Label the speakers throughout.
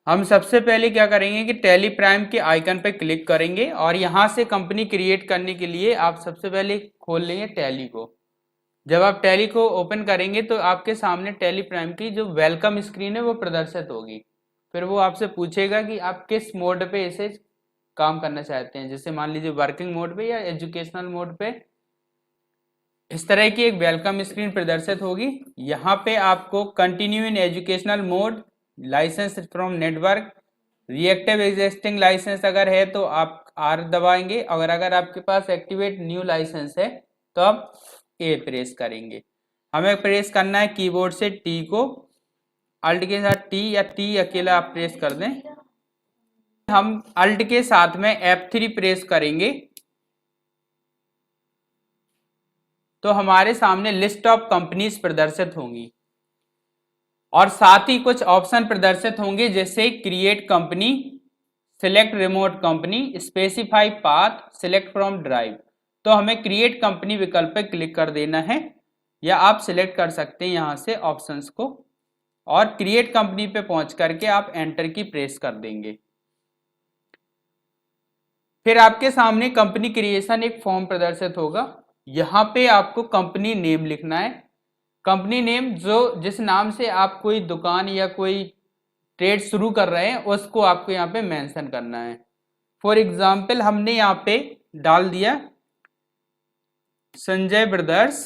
Speaker 1: हम सबसे पहले क्या करेंगे कि टैली प्राइम के आइकन पे क्लिक करेंगे और यहाँ से कंपनी क्रिएट करने के लिए आप सबसे पहले खोल लेंगे टैली को। जब आप टैली को ओपन करेंगे तो आपके सामने टैली प्राइम की जो वेलकम स्क्रीन है वो प्रदर्शित होगी। फिर वो आपसे पूछेगा कि आप किस मोड पे इसे काम करना चाहते हैं, जैसे मान लीजिए वर्किंग मोड पे या एजुकेशनल मोड पे। इस तरह की एक वेलकम स्क्रीन प्रदर्शित होगी। यहाँ पे आपको continue in educational mode, license from network, reactive existing license अगर है तो आप आर दबाएंगे, और अगर आपके पास एक्टिवेट न्यू लाइसेंस है तो आप ए प्रेस करेंगे। हमें प्रेस करना है कीबोर्ड से टी को, अल्ट के साथ टी या टी अकेला आप प्रेस कर दें। हम अल्ट के साथ में F3 प्रेस करेंगे तो हमारे सामने लिस्ट ऑफ कंपनीज प्रदर्शित होंगी और साथ ही कुछ ऑप्शन प्रदर्शित होंगे जैसे create company, select remote company, specify path, select from drive. तो हमें क्रिएट कंपनी विकल्प पे क्लिक कर देना है या आप सिलेक्ट कर सकते हैं यहाँ से ऑप्शंस को, और क्रिएट कंपनी पे पहुंच करके आप एंटर की प्रेस कर देंगे। फिर आपके सामने कंपनी क्रिएशन एक फॉर्म प्रदर्शित होगा। यहाँ पे आपको कंपनी नेम लिखना है। कंपनी नेम जो जिस नाम से आप कोई दुकान या कोई ट्रेड शुरू कर रहे हैं उसको आपको यहाँ पे मेंशन करना है। फॉर एग्जाम्पल हमने यहाँ पे डाल दिया संजय ब्रदर्स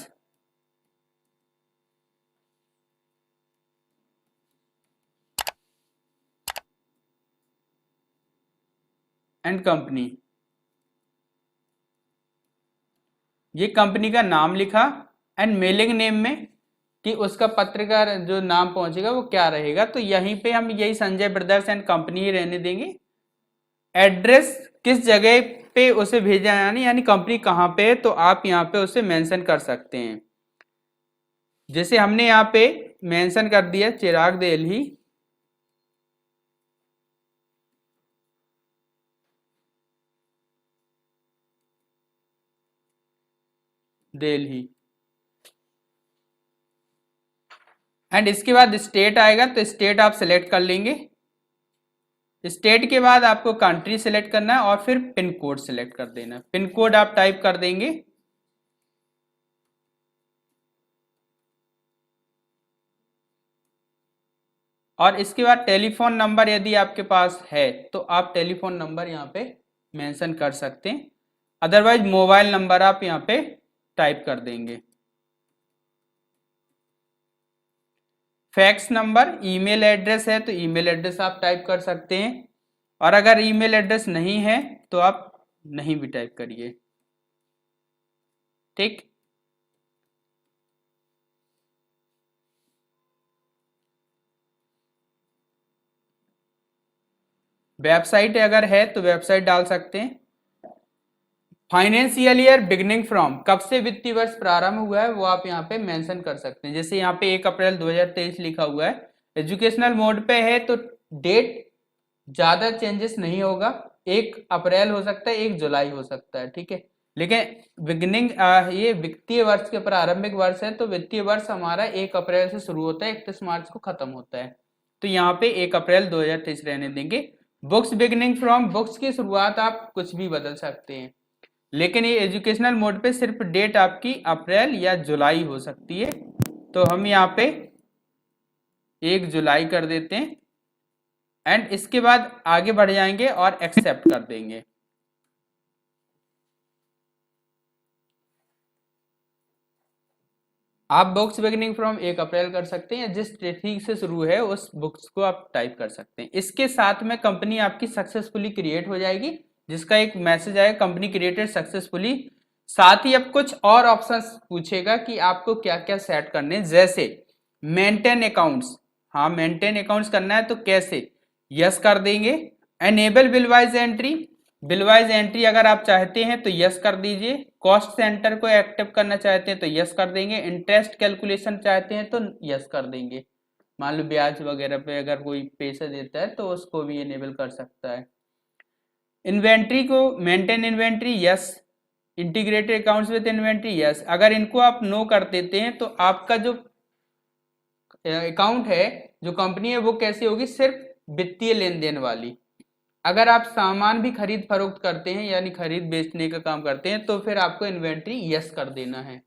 Speaker 1: एंड कंपनी। ये कंपनी का नाम लिखा एंड मेलिंग नेम में कि उसका पत्र का जो नाम पहुंचेगा वो क्या रहेगा, तो यहीं पे हम यही संजय ब्रदर्स एंड कंपनी ही रहने देंगे। एड्रेस किस जगह पे उसे भेजा जाना, यानी कंपनी कहाँ पे है तो आप यहाँ पे उसे मेंशन कर सकते हैं। जैसे हमने यहाँ पे मेंशन कर दिया चिराग दिल्ली, दिल्ली, एंड इसके बाद स्टेट आएगा तो स्टेट आप सिलेक्ट कर लेंगे। स्टेट के बाद आपको कंट्री सिलेक्ट करना है और फिर पिन कोड सिलेक्ट कर देना है। पिन कोड आप टाइप कर देंगे और इसके बाद टेलीफोन नंबर यदि आपके पास है तो आप टेलीफोन नंबर यहाँ पे मेंशन कर सकते हैं, अदरवाइज मोबाइल नंबर आप यहाँ पे टाइप कर देंगे। फैक्स नंबर, ईमेल एड्रेस है तो ईमेल एड्रेस आप टाइप कर सकते हैं, और अगर ईमेल एड्रेस नहीं है तो आप नहीं भी टाइप करिए। ठीक, वेबसाइट अगर है तो वेबसाइट डाल सकते हैं। फाइनेंशियल ईयर बिगनिंग फ्रॉम, कब से वित्तीय वर्ष प्रारंभ हुआ है वो आप यहाँ पे मेंशन कर सकते हैं। जैसे यहाँ पे 1 अप्रैल 2023 लिखा हुआ है। एजुकेशनल मोड पे है तो डेट ज्यादा चेंजेस नहीं होगा, 1 अप्रैल हो सकता है, 1 जुलाई हो सकता है, ठीक है। लेकिन बिगनिंग ये वित्तीय वर्ष के प्रारंभिक वर्ष है तो वित्तीय वर्ष हमारा 1 अप्रैल से शुरू होता है, 31 मार्च को खत्म होता है, तो यहाँ पे 1 अप्रैल 2023 रहने देंगे। बुक्स बिगनिंग फ्रॉम, बुक्स की शुरुआत आप कुछ भी बदल सकते हैं, लेकिन ये एजुकेशनल मोड पे सिर्फ डेट आपकी अप्रैल या जुलाई हो सकती है, तो हम यहाँ पे 1 जुलाई कर देते हैं एंड इसके बाद आगे बढ़ जाएंगे और एक्सेप्ट कर देंगे। आप बुक्स बिगिनिंग फ्रॉम 1 अप्रैल कर सकते हैं या जिस तिथि से शुरू है उस बुक्स को आप टाइप कर सकते हैं। इसके साथ में कंपनी आपकी सक्सेसफुली क्रिएट हो जाएगी, जिसका एक मैसेज आएगा कंपनी क्रिएटेड सक्सेसफुली। साथ ही अब कुछ और ऑप्शंस पूछेगा कि आपको क्या क्या सेट करने हैं, जैसे मेंटेन अकाउंट्स। हाँ, मेंटेन अकाउंट्स करना है तो कैसे, यस कर देंगे। Enable bill wise entry, bill wise entry अगर आप चाहते हैं तो यस कर दीजिए। कॉस्ट सेंटर को एक्टिव करना चाहते हैं तो यस कर देंगे। इंटरेस्ट कैलकुलेशन चाहते हैं तो यस कर देंगे, मान लो ब्याज वगैरह पे अगर कोई पैसा देता है तो उसको भी इनेबल कर सकता है। इन्वेंट्री को maintain inventory yes, integrated accounts with inventory yes. अगर इनको आप नो कर देते हैं तो आपका जो अकाउंट है, जो कंपनी है, वो कैसी होगी, सिर्फ वित्तीय लेन देन वाली। अगर आप सामान भी खरीद फरोख्त करते हैं यानी खरीद बेचने का काम करते हैं तो फिर आपको इन्वेंट्री यस कर देना है।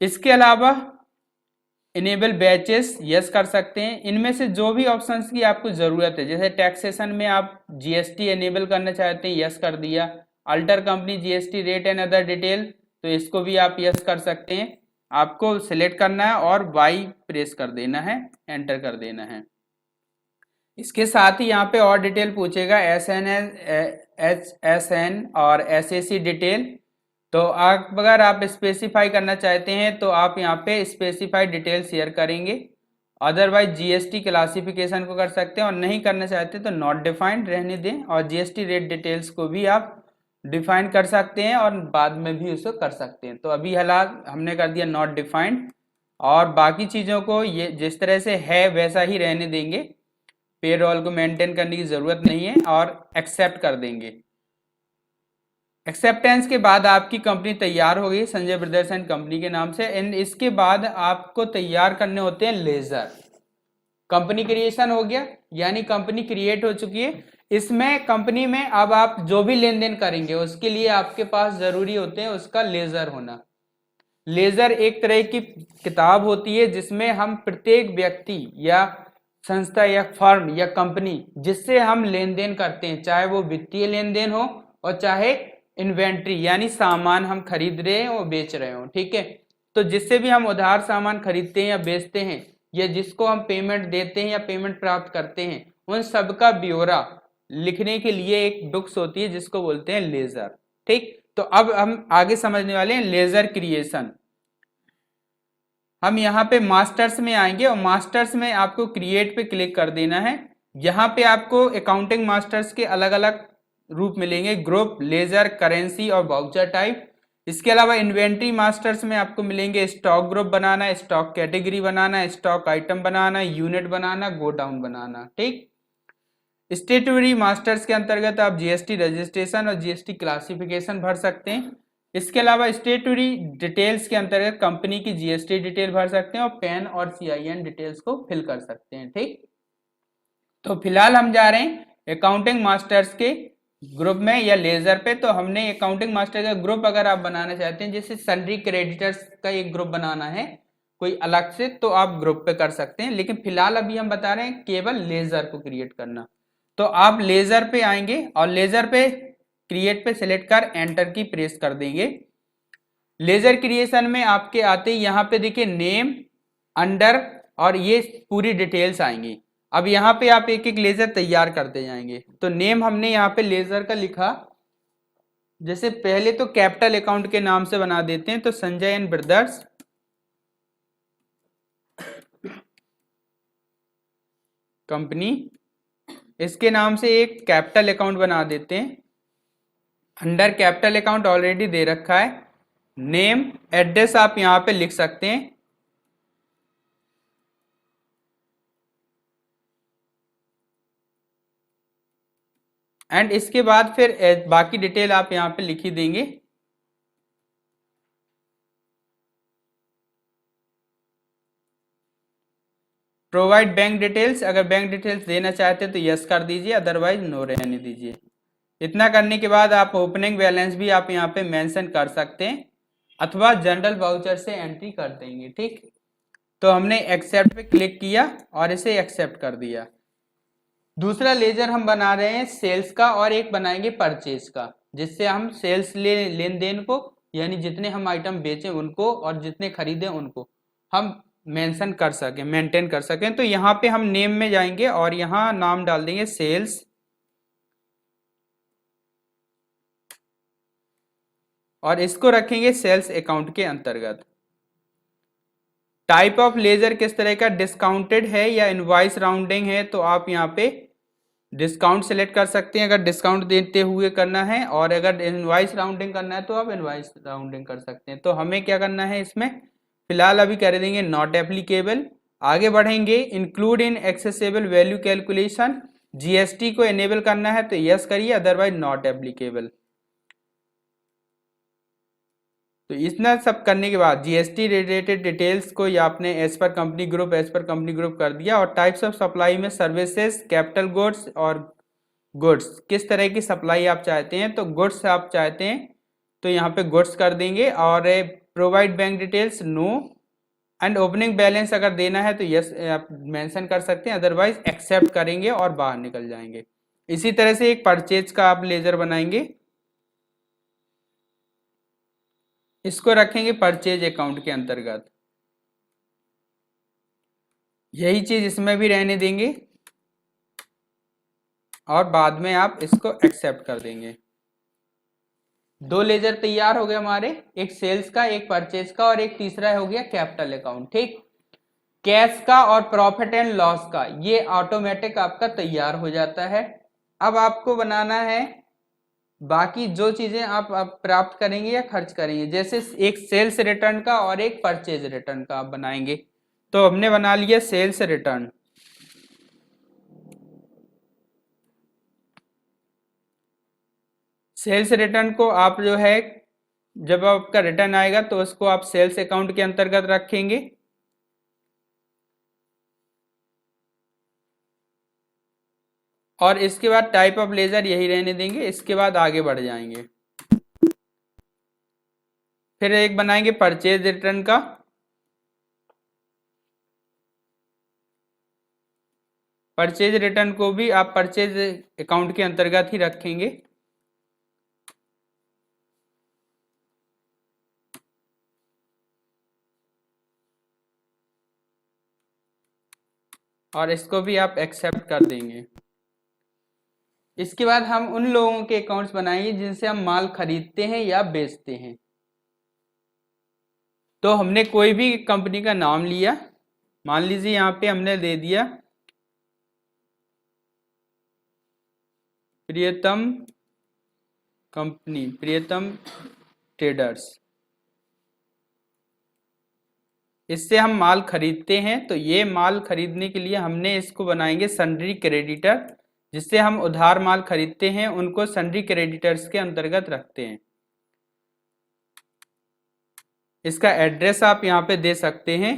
Speaker 1: इसके अलावा इनेबल बैचेस यस कर सकते हैं। इनमें से जो भी ऑप्शंस की आपको जरूरत है, जैसे टैक्सेशन में आप जीएसटी इनेबल करना चाहते हैं, यस कर दिया। Alter company GST rate and other detail, तो इसको भी आप यस कर सकते हैं। आपको सिलेक्ट करना है और वाई प्रेस कर देना है, एंटर कर देना है। इसके साथ ही यहाँ पे और डिटेल पूछेगा, एसएन और एसएसी डिटेल। तो अगर आप स्पेसिफाई करना चाहते हैं तो आप यहाँ पे स्पेसिफाई डिटेल शेयर करेंगे, अदरवाइज जीएसटी क्लासिफिकेशन को कर सकते हैं, और नहीं करना चाहते तो नॉट डिफाइंड रहने दें, और जीएसटी रेट डिटेल्स को भी आप डिफाइन कर सकते हैं और बाद में भी उसको कर सकते हैं। तो अभी हालात हमने कर दिया नॉट डिफाइंड, और बाकी चीज़ों को ये जिस तरह से है वैसा ही रहने देंगे, पेरोल को मेंटेन करने की ज़रूरत नहीं है, और एक्सेप्ट कर देंगे। एक्सेप्टेंस के बाद आपकी कंपनी तैयार हो गई संजय ब्रदर्स एंड कंपनी के नाम से। एंड इसके बाद आपको तैयार करने होते हैं लेजर। कंपनी क्रिएशन हो गया, यानी कंपनी क्रिएट हो चुकी है। इसमें कंपनी में अब आप जो भी लेन देन करेंगे उसके लिए आपके पास जरूरी होते हैं उसका लेजर होना। लेजर एक तरह की किताब होती है जिसमें हम प्रत्येक व्यक्ति या संस्था या फर्म या कंपनी जिससे हम लेन देन करते हैं, चाहे वो वित्तीय लेन देन हो और चाहे इन्वेंट्री यानी सामान हम खरीद रहे हैं और बेच रहे हो, ठीक है। तो जिससे भी हम उधार सामान खरीदते हैं या बेचते हैं, या जिसको हम पेमेंट देते हैं या पेमेंट प्राप्त करते हैं, उन सब का ब्यौरा लिखने के लिए एक बुक्स होती है जिसको बोलते हैं लेजर, ठीक। तो अब हम आगे समझने वाले हैं लेजर क्रिएशन। हम यहाँ पे मास्टर्स में आएंगे और मास्टर्स में आपको क्रिएट पे क्लिक कर देना है। यहाँ पे आपको अकाउंटिंग मास्टर्स के अलग अलग रूप मिलेंगे, ग्रुप, लेजर, करेंसी और वाउचर टाइप। इसके अलावा इन्वेंट्री मास्टर्स में आपको मिलेंगे स्टॉक ग्रुप बनाना, स्टॉक कैटेगरी बनाना, स्टॉक आइटम बनाना, यूनिट बनाना, गोडाउन बनाना, ठीक। स्टेटरी मास्टर्स के अंतर्गत आप जीएसटी रजिस्ट्रेशन और जीएसटी क्लासिफिकेशन भर सकते हैं। इसके अलावा स्टेटरी डिटेल्स के अंतर्गत कंपनी की जीएसटी डिटेल भर सकते हैं और पैन और सीआईएन डिटेल्स को फिल कर सकते हैं, ठीक। तो फिलहाल हम जा रहे हैं अकाउंटिंग मास्टर्स के ग्रुप में या लेजर पे। तो हमने अकाउंटिंग मास्टर का ग्रुप अगर आप बनाना चाहते हैं, जैसे सन्ड्री क्रेडिटर्स का एक ग्रुप बनाना है कोई अलग से, तो आप ग्रुप पे कर सकते हैं। लेकिन फिलहाल अभी हम बता रहे हैं केवल लेजर को क्रिएट करना। तो आप लेजर पे आएंगे और लेजर पे क्रिएट पे सिलेक्ट कर एंटर की प्रेस कर देंगे। लेजर क्रिएशन में आपके आते ही यहाँ पे देखिए नेम, अंडर और ये पूरी डिटेल्स आएंगी। अब यहाँ पे आप एक एक लेजर तैयार करते जाएंगे। तो नेम हमने यहाँ पे लेजर का लिखा, जैसे पहले तो कैपिटल अकाउंट के नाम से बना देते हैं, तो संजय एंड ब्रदर्स कंपनी, इसके नाम से एक कैपिटल अकाउंट बना देते हैं। अंडर कैपिटल अकाउंट ऑलरेडी दे रखा है। नेम, एड्रेस आप यहाँ पे लिख सकते हैं। एंड इसके बाद फिर बाकी डिटेल आप यहाँ पे लिख ही देंगे। प्रोवाइड बैंक डिटेल्स, अगर बैंक डिटेल्स देना चाहते हैं तो यस कर दीजिए, अदरवाइज नो रहने दीजिए। इतना करने के बाद आप ओपनिंग बैलेंस भी आप यहाँ पे मेंशन कर सकते हैं अथवा जनरल वाउचर से एंट्री कर देंगे, ठीक। तो हमने एक्सेप्ट पे क्लिक किया और इसे एक्सेप्ट कर दिया। दूसरा लेजर हम बना रहे हैं सेल्स का और एक बनाएंगे परचेज का, जिससे हम सेल्स लेन देन को यानी जितने हम आइटम बेचें उनको और जितने खरीदें उनको हम मेंशन कर सकें, मेंटेन कर सकें। तो यहाँ पे हम नेम में जाएंगे और यहाँ नाम डाल देंगे सेल्स, और इसको रखेंगे सेल्स अकाउंट के अंतर्गत। टाइप ऑफ लेजर किस तरह का, डिस्काउंटेड है या इनवॉइस राउंडिंग है, तो आप यहाँ पे डिस्काउंट सेलेक्ट कर सकते हैं अगर डिस्काउंट देते हुए करना है, और अगर इनवॉइस राउंडिंग करना है तो आप इनवॉइस राउंडिंग कर सकते हैं। तो हमें क्या करना है इसमें, फिलहाल अभी कर देंगे नॉट एप्लीकेबल। आगे बढ़ेंगे, include in accessible value calculation, GST को एनेबल करना है तो यस करिए, अदरवाइज नॉट एप्लीकेबल। तो इतना सब करने के बाद जीएसटी रिलेटेड डिटेल्स को या आपने एज पर कंपनी ग्रुप कर दिया। और टाइप्स ऑफ सप्लाई में सर्विसेज, कैपिटल गुड्स और गुड्स, किस तरह की सप्लाई आप चाहते हैं। तो गुड्स आप चाहते हैं तो यहाँ पे गुड्स कर देंगे। और provide bank details no, and opening balance अगर देना है तो यस आप मेंशन कर सकते हैं, अदरवाइज एक्सेप्ट करेंगे और बाहर निकल जाएंगे। इसी तरह से एक परचेज का आप लेजर बनाएंगे, इसको रखेंगे परचेज अकाउंट के अंतर्गत। यही चीज इसमें भी रहने देंगे और बाद में आप इसको एक्सेप्ट कर देंगे। दो लेजर तैयार हो गए हमारे, एक सेल्स का, एक परचेज का, और एक तीसरा हो गया कैपिटल अकाउंट। ठीक, कैश का और प्रॉफिट एंड लॉस का ये ऑटोमेटिक आपका तैयार हो जाता है। अब आपको बनाना है बाकी जो चीजें आप प्राप्त करेंगे या खर्च करेंगे, जैसे एक सेल्स रिटर्न का और एक परचेज रिटर्न का आप बनाएंगे। तो हमने बना लिया सेल्स रिटर्न। सेल्स रिटर्न को आप जो है जब आपका रिटर्न आएगा तो उसको आप सेल्स अकाउंट के अंतर्गत रखेंगे। और इसके बाद टाइप ऑफ लेजर यही रहने देंगे, इसके बाद आगे बढ़ जाएंगे। फिर एक बनाएंगे परचेज रिटर्न का। परचेज रिटर्न को भी आप परचेज अकाउंट के अंतर्गत ही रखेंगे। और इसको भी आप एक्सेप्ट कर देंगे। इसके बाद हम उन लोगों के अकाउंट्स बनाएंगे जिनसे हम माल खरीदते हैं या बेचते हैं। तो हमने कोई भी कंपनी का नाम लिया, मान लीजिए यहाँ पे हमने दे दिया प्रियतम कंपनी, प्रियतम ट्रेडर्स। इससे हम माल खरीदते हैं, तो ये माल खरीदने के लिए हमने इसको बनाएंगे सन्ड्री क्रेडिटर, जिससे हम उधार माल खरीदते हैं उनको सन्ड्री क्रेडिटर्स के अंतर्गत रखते हैं। इसका एड्रेस आप यहाँ पे दे सकते हैं।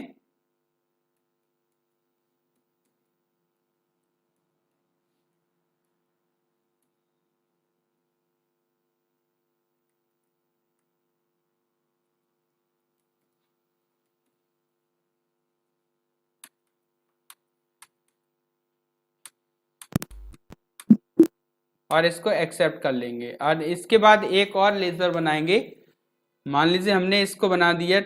Speaker 1: और इसको एक्सेप्ट कर लेंगे। और इसके बाद एक और लेजर बनाएंगे। मान लीजिए हमने इसको बना दिया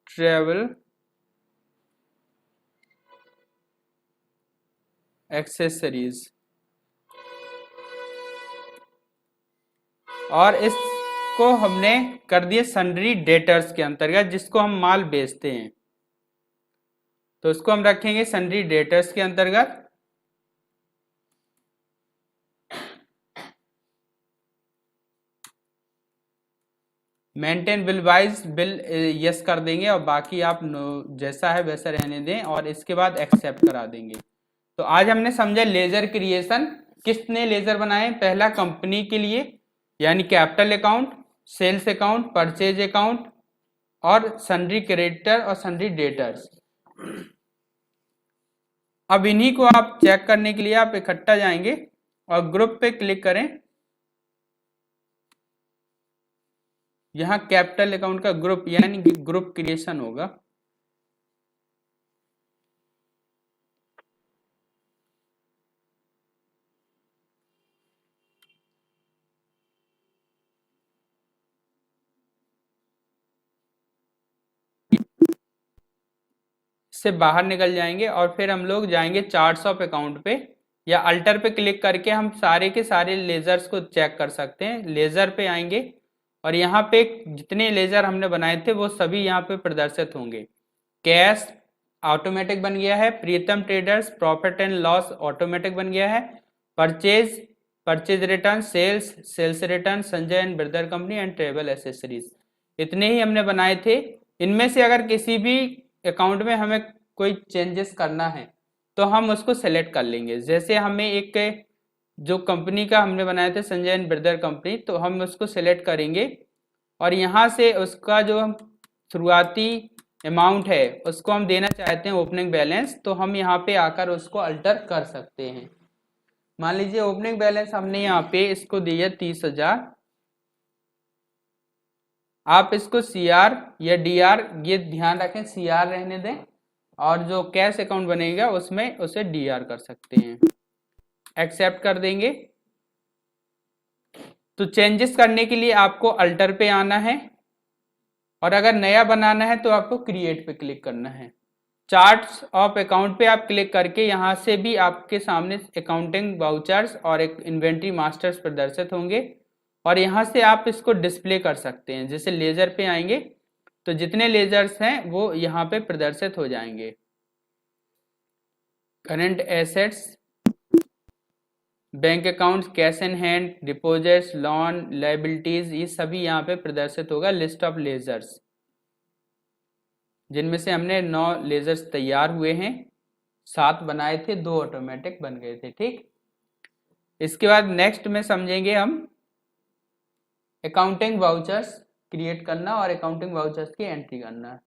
Speaker 1: ट्रेवल एक्सेसरीज, और इसको हमने कर दिया सन्ड्री डेटर्स के अंतर्गत, जिसको हम माल बेचते हैं। तो इसको हम रखेंगे सन्ड्री डेटर्स के अंतर्गत। Maintain bill wise bill yes कर देंगे, और बाकी आप जैसा है वैसा रहने दें, और इसके बाद एक्सेप्ट करा देंगे। तो आज हमने समझा लेजर क्रिएशन। किसने लेजर बनाए? पहला कंपनी के लिए यानी capital account, sales account, purchase account, और सन्ड्री क्रेडिटर और सन्ड्री डेटर्स। अब इन्हीं को आप चेक करने के लिए आप इकट्ठा जाएंगे और ग्रुप पे क्लिक करें। यहाँ कैपिटल अकाउंट का ग्रुप यानी कि ग्रुप क्रिएशन होगा। से बाहर निकल जाएंगे और फिर हम लोग जाएंगे चार्ट्स ऑफ अकाउंट पे, या अल्टर पे क्लिक करके हम सारे के सारे लेजर्स को चेक कर सकते हैं। लेजर पे आएंगे और यहाँ पे जितने लेजर हमने बनाए थे वो सभी यहाँ पे प्रदर्शित होंगे। कैश ऑटोमेटिक बन गया है, Pritam traders profit and loss automatic बन गया है, purchase purchase return, sales return, Sanjay and brother company and travel accessories, इतने ही हमने बनाए थे। इनमें से अगर किसी भी अकाउंट में हमें कोई चेंजेस करना है तो हम उसको सेलेक्ट कर लेंगे। जैसे हमें एक जो कंपनी का हमने बनाया था संजय एंड ब्रदर कंपनी, तो हम उसको सेलेक्ट करेंगे और यहाँ से उसका जो हम शुरुआती अमाउंट है उसको हम देना चाहते हैं ओपनिंग बैलेंस, तो हम यहाँ पे आकर उसको अल्टर कर सकते हैं। मान लीजिए ओपनिंग बैलेंस हमने यहाँ पे इसको दिया 30,000, आप इसको CR या DR, ये ध्यान रखें CR रहने दें, और जो कैश अकाउंट बनेगा उसमें उसे DR कर सकते हैं। एक्सेप्ट कर देंगे। तो चेंजेस करने के लिए आपको अल्टर पे आना है, और अगर नया बनाना है तो आपको क्रिएट पे क्लिक करना है। चार्ट्स ऑफ अकाउंट पे आप क्लिक करके यहाँ से भी आपके सामने अकाउंटिंग वाउचर्स और एक इन्वेंट्री मास्टर्स प्रदर्शित होंगे, और यहाँ से आप इसको डिस्प्ले कर सकते हैं। जैसे लेजर पे आएंगे तो जितने लेजर्स हैं वो यहाँ पे प्रदर्शित हो जाएंगे। Current assets, bank accounts, cash in hand, deposits, loan, liabilities, ये सभी यहाँ पे प्रदर्शित होगा। लिस्ट ऑफ लेजर्स, जिनमें से हमने 9 लेजर्स तैयार हुए हैं, 7 बनाए थे, 2 ऑटोमेटिक बन गए थे। ठीक, इसके बाद नेक्स्ट में समझेंगे हम अकाउंटिंग वाउचर्स क्रिएट करना और अकाउंटिंग वाउचर्स की एंट्री करना।